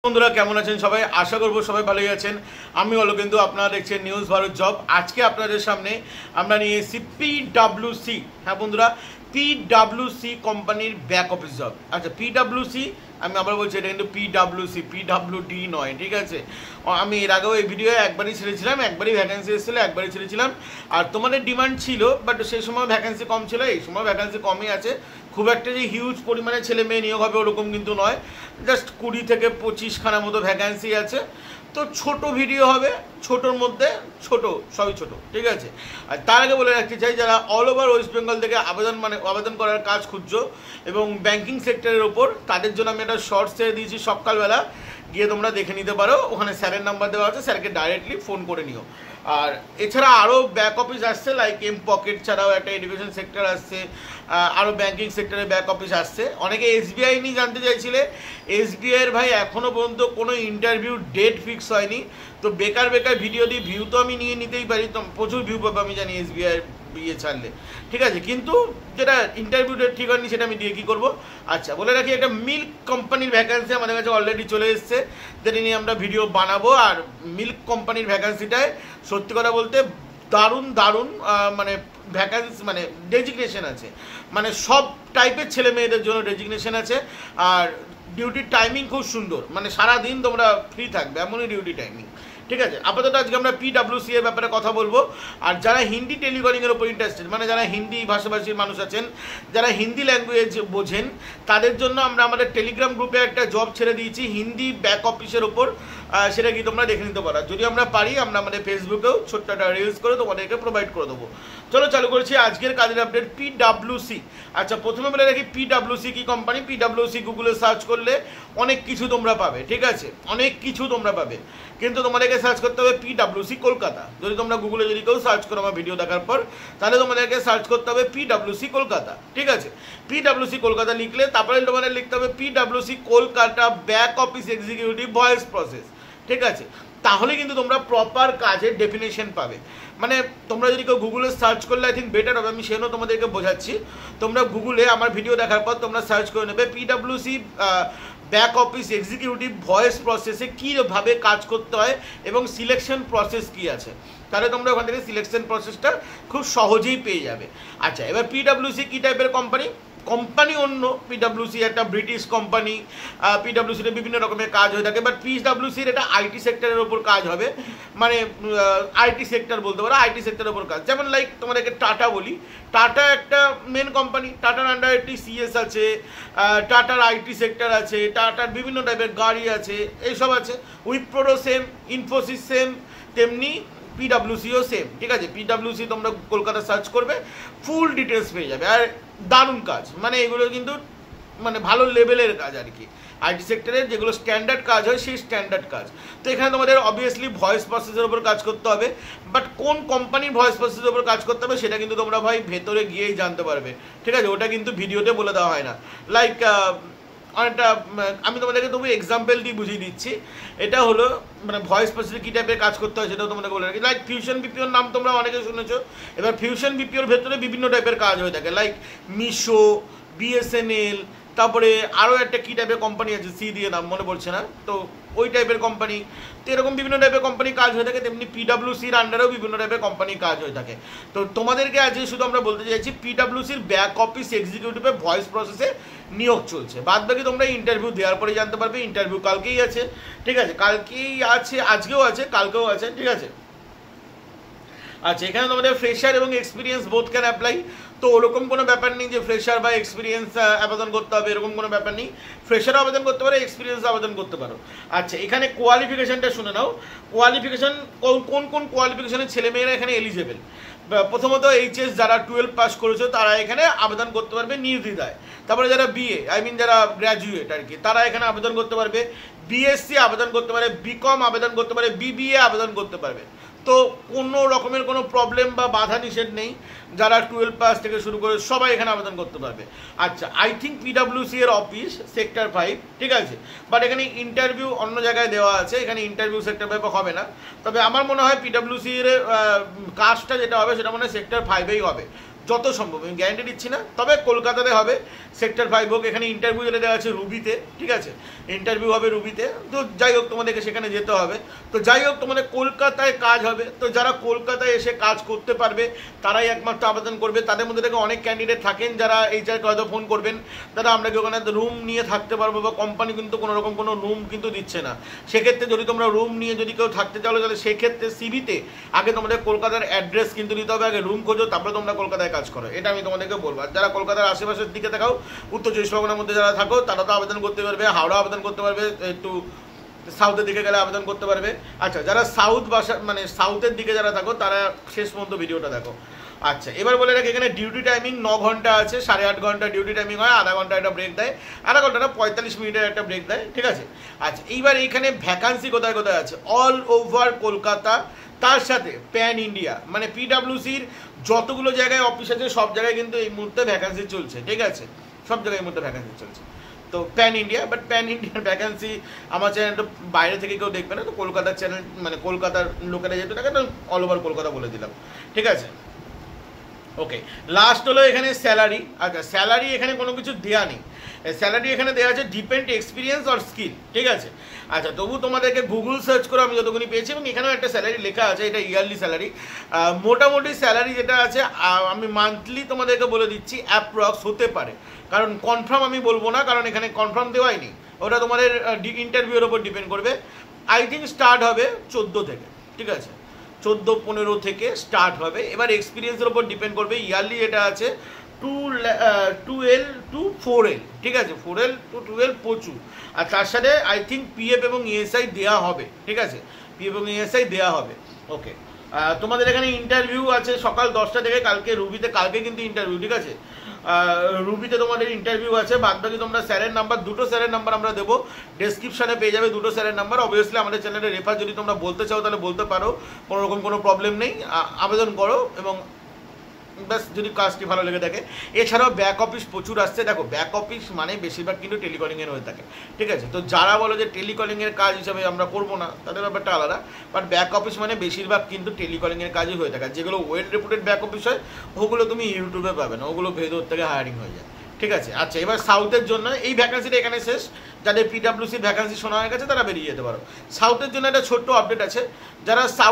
বন্ধুরা কেমন আছেন সবাই? আশা করব সবাই ভালোই আছেন। আমি হলো কিন্তু আপনারা দেখছেন নিউজ ভারত জব। আজকে আপনাদের সামনে আমরা নিয়ে এসেছি পিডব্লিউসি। হ্যাঁ বন্ধুরা, পিডব্লিউসি কোম্পানির ব্যাক অফিস জব। আচ্ছা, পিডব্লিউসি আমি আবার বলছি, এটা কিন্তু পিডব্লিউসি, পিডব্লিউডি নয়, ঠিক আছে? আমি এর আগেও এই ভিডিও একবারই ছেড়েছিলাম, একবারই ভ্যাকেন্সি এসেছিলো, একবারই ছেড়েছিলাম। আর তোমাদের ডিমান্ড ছিল, বাট সেই সময় ভ্যাকেন্সি কম ছিল, এই সময় ভ্যাকেন্সি কমই আছে। খুব একটা যে হিউজ পরিমাণে ছেলে মেয়ে নিয়োগ হবে ওরকম কিন্তু নয়, জাস্ট 20 থেকে 25খানা মতো ভ্যাকেন্সি আছে। তো ছোট ভিডিও হবে, ছোটোর মধ্যে ছোট, সবই ছোট, ঠিক আছে? আর তার আগে বলে রাখতে চাই, যারা অল ওভার ওয়েস্ট বেঙ্গল থেকে আবেদন করার কাজ খুঁজছো এবং ব্যাংকিং সেক্টরের ওপর, তাদের জন্য আমি একটা শর্ট ছেড়ে দিয়েছি সকালবেলা, গিয়ে তোমরা দেখে নিতে পারো। ওখানে স্যারের নাম্বার দেওয়া আছে, স্যারকে ডাইরেক্টলি ফোন করে নিও। আর এছাড়া আরও ব্যাক অফিস আসছে, লাইক এম পকেট ছাড়াও একটা এডুকেশন সেক্টর আসছে, আরও ব্যাঙ্কিং সেক্টরে ব্যাক অফিস আসছে। অনেকে এসবিআই নিয়ে জানতে চাইছিলে, এসবিআইয়ের ভাই এখনও পর্যন্ত কোনো ইন্টারভিউ ডেট ফিক্স হয়নি। তো বেকার ভিডিও দিয়ে ভিউ তো আমি নিয়ে নিতেই পারি, তো প্রচুর ভিউ পাবো আমি জানি এসবিআইয়ের ইয়ে ছাড়লে, ঠিক আছে? কিন্তু যেটা ইন্টারভিউ ডেট ঠিক হয়নি সেটা আমি দিয়ে কী করবো? আচ্ছা, বলে রাখি, একটা মিল্ক কোম্পানির ভ্যাকান্সি আমাদের কাছে অলরেডি চলে এসছে, যেটা নিয়ে আমরা ভিডিও বানাবো। আর মিল্ক কোম্পানির ভ্যাকান্সিটায় সত্যি কথা বলতে দারুণ মানে ভ্যাকান্সি, মানে ডেজিগনেশন আছে, মানে সব টাইপের ছেলে মেয়েদের জন্য ডেজিগনেশন আছে। আর ডিউটির টাইমিং খুব সুন্দর, মানে সারাদিন তোমরা ফ্রি থাকবে, এমনই ডিউটি টাইমিং, ঠিক আছে? আপাতত আজকে আমরা পিডব্লিউসি এর ব্যাপারে কথা বলবো। আর যারা হিন্দি টেলিকলিংয়ের উপর ইন্টারেস্টেড, মানে যারা হিন্দি ভাষাভাষীর মানুষ আছেন, যারা হিন্দি ল্যাঙ্গুয়েজ বোঝেন, তাদের জন্য আমরা আমাদের টেলিগ্রাম গ্রুপে একটা জব ছেড়ে দিয়েছি হিন্দি ব্যাক অফিসের ওপর। সেটা কি তোমরা দেখে নিতে পারো। যদি আমরা পারি, আমরা আমাদের ফেসবুকেও ছোট্ট একটা রিলস করে তোমাদেরকে প্রোভাইড করে দেবো। চলো চালু করছি আজকের কাজের আপডেট, পিডব্লিউসি। আচ্ছা, প্রথমে বলে রাখি পিডব্লিউসি কি কোম্পানি। পিডব্লিউসি গুগলে সার্চ করলে অনেক কিছু তোমরা পাবে, ঠিক আছে? অনেক কিছু তোমরা পাবে, কিন্তু তোমাদেরকে সার্চ করতে হবে পিডব্লিউসি কলকাতা। যদি তোমরা গুগলে যদি কেউ সার্চ করো আমার ভিডিও দেখার পর, তাহলে তোমাদেরকে সার্চ করতে হবে পিডব্লিউসি কলকাতা, ঠিক আছে? পিডব্লিউসি কলকাতা লিখলে তারপরে তোমাদের লিখতে হবে PWC Kolkata back office executive voice process, ঠিক আছে? তাহলে কিন্তু তোমরা প্রপার কাজের ডেফিনেশন পাবে। মানে তোমরা যদি কেউ গুগলে সার্চ করলে আই থিঙ্ক বেটার হবে, আমি সেজন্য তোমাদেরকে বোঝাচ্ছি। তোমরা গুগলে আমার ভিডিও দেখার পর তোমরা সার্চ করে নেবে পিডব্লিউসি ব্যাক অফিস এক্সিকিউটিভ ভয়েস প্রসেসে কীভাবে কাজ করতে হয় এবং সিলেকশন প্রসেস কী আছে, তাহলে তোমরা ওখান থেকে সিলেকশন প্রসেসটা খুব সহজেই পেয়ে যাবে। আচ্ছা, এবার পিডব্লিউসি কী টাইপের কোম্পানি অন্য, পিডব্লিউসি একটা ব্রিটিশ কোম্পানি। পিডব্লিউসিতে বিভিন্ন রকমের কাজ হয়ে থাকে, বাট পিডব্লিউসির এটা আইটি সেক্টরের ওপর কাজ হবে, মানে আইটি সেক্টর বলতে পারো, আইটি সেক্টরের ওপর কাজ। যেমন লাইক তোমাদেরকে টাটা বলি, টাটা একটা মেন কোম্পানি, টাটার আন্ডারে টিসিএস আছে, টাটার আইটি সেক্টর আছে, টাটার বিভিন্ন টাইপের গাড়ি আছে, এইসব আছে। উইপ্রোরও সেম, ইনফোসিস সেম, তেমনি পিডব্লিউসিও সেম, ঠিক আছে? পিডব্লিউসি তোমরা কলকাতা সার্চ করবে, ফুল ডিটেলস পেয়ে যাবে। আর দারুণ কাজ, মানে এগুলো কিন্তু মানে ভালো লেভেলের কাজ আর কি, আইটি সেক্টরের যেগুলো স্ট্যান্ডার্ড কাজ হয় সেই স্ট্যান্ডার্ড কাজ। তো এখানে তোমাদের অবভিয়াসলি ভয়েস প্রসেসের উপর কাজ করতে হবে, বাট কোন কোম্পানির ভয়েস প্রসেসের উপর কাজ করতে হবে সেটা কিন্তু তোমরা ভাই ভেতরে গিয়েই জানতে পারবে, ঠিক আছে? ওটা কিন্তু ভিডিওতে বলে দেওয়া হয় না। লাইক অনেকটা আমি তোমাদেরকে তবু এক্সাম্পল দিয়ে বুঝিয়ে দিচ্ছি। এটা হলো মানে ভয়েস প্রসেসে কী টাইপের কাজ করতে হয় সেটাও তোমাদেরকে বলে রাখি। লাইক ফিউশন বিপিওর নাম তোমরা অনেকে শুনেছো। এবার ফিউশন বিপিওর ভেতরে বিভিন্ন টাইপের কাজ হয়ে থাকে, লাইক মিশো, বিএসএনএল, তারপরে আরও একটা কী টাইপের কোম্পানি আছে, সি দিয়ে নাম মনে পড়ছে না, তো ওই টাইপের কোম্পানি। তো এরকম বিভিন্ন টাইপের কোম্পানি কাজ হয়ে থাকে, তেমনি পিডব্লিউসির আন্ডারেও বিভিন্ন টাইপের কোম্পানি কাজ হয়ে থাকে। তো তোমাদেরকে আজকে শুধু আমরা বলতে চাইছি পিডব্লিউসির ব্যাক অফিস এক্সিকিউটিভে ভয়েস প্রসেসে নিয়োগ চলছে। বাদ বাকি তোমরা ইন্টারভিউ দেওয়ার পরে জানতে পারবে। ইন্টারভিউ কালকেই আছে, ঠিক আছে? কালকেই আছে, আজকেও আছে, কালকেও আছে, ঠিক আছে? আচ্ছা, এখানে তোমাদের ফ্রেশার এবং এক্সপিরিয়েন্স বোথ ক্যান অ্যাপ্লাই। তো ওরকম কোনো ব্যাপার নেই যে ফ্রেশার বা এক্সপিরিয়েন্স আবেদন করতে হবে, এরকম কোনো ব্যাপার নেই। ফ্রেশারও আবেদন করতে পারো, এক্সপিরিয়েন্স আবেদন করতে পারো। আচ্ছা, এখানে কোয়ালিফিকেশনটা শুনে নাও। কোয়ালিফিকেশন কোন কোয়ালিফিকেশনের ছেলেমেয়েরা এখানে এলিজেবল? প্রথমত এইচএস যারা 12 পাস করেছো তারা এখানে আবেদন করতে পারবে নির্দ্বিধায়। তারপরে যারা বিএ, যারা গ্র্যাজুয়েট আর কি, তারা এখানে আবেদন করতে পারবে। বিএসসি আবেদন করতে পারে, বিকম আবেদন করতে পারে, বিবিএ আবেদন করতে পারবে। তো কোনো রকমের কোনো প্রবলেম বা বাধা নিষেধ নেই, যারা 12 পাস থেকে শুরু করে সবাই এখানে আবেদন করতে পারবে। আচ্ছা, আই থিঙ্ক পিডব্লিউসি এর অফিস সেক্টর 5, ঠিক আছে? বাট এখানে ইন্টারভিউ অন্য জায়গায় দেওয়া আছে, এখানে ইন্টারভিউ সেক্টর 5 হবে না। তবে আমার মনে হয় পিডব্লিউসি এর কাজটা যেটা হবে সেটা মনে হয় সেক্টর 5-এই হবে, যত সম্ভব। আমি গ্যারান্টি দিচ্ছি না, তবে কলকাতাতে হবে, সেক্টর 5 হোক। এখানে ইন্টারভিউ যেটা দেওয়া আছে রুবিতে, ঠিক আছে? ইন্টারভিউ হবে রুবিতে। তো যাই হোক তোমাদেরকে সেখানে যেতে হবে। তো যাই হোক তোমাদের কলকাতায় কাজ হবে। তো যারা কলকাতায় এসে কাজ করতে পারবে তারাই একমাত্র আবেদন করবে। তাদের মধ্যে থেকে অনেক ক্যান্ডিডেট থাকেন যারা এইচআরকে হয়তো ফোন করবেন, দাদা আমরা কি ওখানে রুম নিয়ে থাকতে পারবো, বা কোম্পানি কিন্তু কোনো রকম কোনো রুম কিন্তু দিচ্ছে না। সেক্ষেত্রে যদি তোমরা রুম নিয়ে যদি কেউ থাকতে চাও তাহলে সেক্ষেত্রে সিভিতে আগে তোমাদের কলকাতার অ্যাড্রেস কিন্তু দিতে হবে, আগে রুম খোঁজো, তারপরে তোমরা কলকাতায় কাজ করো। এটা আমি তোমাদেরকে বলবো। আর যারা কলকাতার আশেপাশের দিকে থাকো, উত্তর চব্বিশ পরগনার মধ্যে যারা থাকো তারা তো আবেদন করতে পারবে, হাওড়া আবেদন করতে পারবে, একটু সাউথের দিকে গেলে আবেদন করতে পারবে। আচ্ছা, যারা সাউথ ভাষা মানে সাউথের দিকে যারা থাকো তারা শেষ পর্যন্ত ভিডিওটা দেখো। আচ্ছা, এবার বলে রাখি এখানে ডিউটি টাইমিং 9 ঘন্টা আছে, 8.5 ঘন্টা ডিউটি টাইমিং হয়, আধা ঘন্টা একটা ব্রেক দেয়, আধা ঘন্টা 45 মিনিটের একটা ব্রেক দেয়, ঠিক আছে। আচ্ছা, এইবার এইখানে ভ্যাকান্সি কোথায় কোথায় আছে, অল ওভার কলকাতা, তার সাথে প্যান ইন্ডিয়া, মানে পিডাব্লিউসির যতগুলো জায়গায় অফিস আছে সব জায়গায় কিন্তু এই মুহূর্তে ভ্যাকান্সি চলছে, ঠিক আছে, সব জায়গায় এই মুহূর্তে ভ্যাকান্সি চলছে। তো প্যান ইন্ডিয়া, বাট প্যান ইন্ডিয়ার ভ্যাকান্সি আমার চ্যানেলটা বাইরে থেকে কেউ দেখবে না, তো কলকাতার চ্যানেল মানে কলকাতার লোকেরা যেহেতু থাকে, তো অল ওভার কলকাতা বলে দিলাম, ঠিক আছে। ওকে, লাস্ট হলো এখানে স্যালারি। আচ্ছা, স্যালারি এখানে কোনো কিছু দেওয়া নেই, স্যালারি এখানে দেওয়া আছে ডিপেন্ড এক্সপিরিয়েন্স অর স্কিল, ঠিক আছে। আচ্ছা, তবু তোমাদেরকে গুগল সার্চ করে আমি যতক্ষণ পেয়েছি, এবং এখানেও একটা স্যালারি লেখা আছে, এটা ইয়ারলি স্যালারি। মোটামুটি স্যালারি যেটা আছে আমি মান্থলি তোমাদেরকে বলে দিচ্ছি, অ্যাপ্রক্স হতে পারে, কারণ কনফার্ম আমি বলবো না, কারণ এখানে কনফার্ম দেওয়াই নেই, ওটা তোমাদের ইন্টারভিউর ওপর ডিপেন্ড করবে। আই থিঙ্ক স্টার্ট হবে 14 থেকে, ঠিক আছে, 14-15 থেকে স্টার্ট হবে। এবার এক্সপিরিয়েন্সের ওপর ডিপেন্ড করবে। ইয়ারলি এটা আছে 2L to 4L, ঠিক আছে, 4L to 12 প্রচুর। আর তার সাথে আই থিঙ্ক পিএফ এবং ইএসআই দেওয়া হবে, ঠিক আছে, পিএফ এবং ইএসআই দেওয়া হবে। ওকে, তোমাদের এখানে ইন্টারভিউ আছে সকাল 10টা থেকে, কালকে রুবিতে, কালকে কিন্তু ইন্টারভিউ, ঠিক আছে, রুবিতে তোমাদের ইন্টারভিউ আছে। বাদবাকি তোমরা স্যারের নাম্বার, দুটো স্যারের নাম্বার আমরা দেবো, ডেসক্রিপশনে পেয়ে যাবে দুটো স্যারের নাম্বার। অবভিয়াসলি আমাদের চ্যানেলে রেফার যদি তোমরা বলতে চাও তাহলে বলতে পারো, কোনো রকম কোনো প্রবলেম নেই, আবেদন করো, এবং ব্যাস যদি কাজটি ভালো লেগে থাকে। এছাড়াও ব্যাক অফিস প্রচুর আসছে। দেখো, ব্যাক অফিস মানে বেশিরভাগ কিন্তু টেলিকলিংয়ের হয়ে থাকে, ঠিক আছে। তো যারা বলো যে টেলিকলিংয়ের কাজ হিসাবে আমরা করবো না, তাদের ব্যাপারটা আলাদা, বাট ব্যাক অফিস মানে বেশিরভাগ কিন্তু টেলিকলিংয়ের কাজই হয়ে থাকে। যেগুলো ওয়েল রেপুটেড ব্যাক অফিস হয় ওগুলো তুমি ইউটিউবে পাবে না, ওগুলো ভেতর থেকে হায়ারিং হয়ে যায়, ঠিক আছে। আচ্ছা, এবার সাউথের জন্য এই ভ্যাকান্সিটা এখানে শেষ। যাদের পিডাব্লিউসির ভ্যাকান্সি শোনা হয়ে গেছে তারা বেরিয়ে যেতে পারো। সাউথের জন্য একটা ছোট্ট আপডেট আছে, যারা সাউথ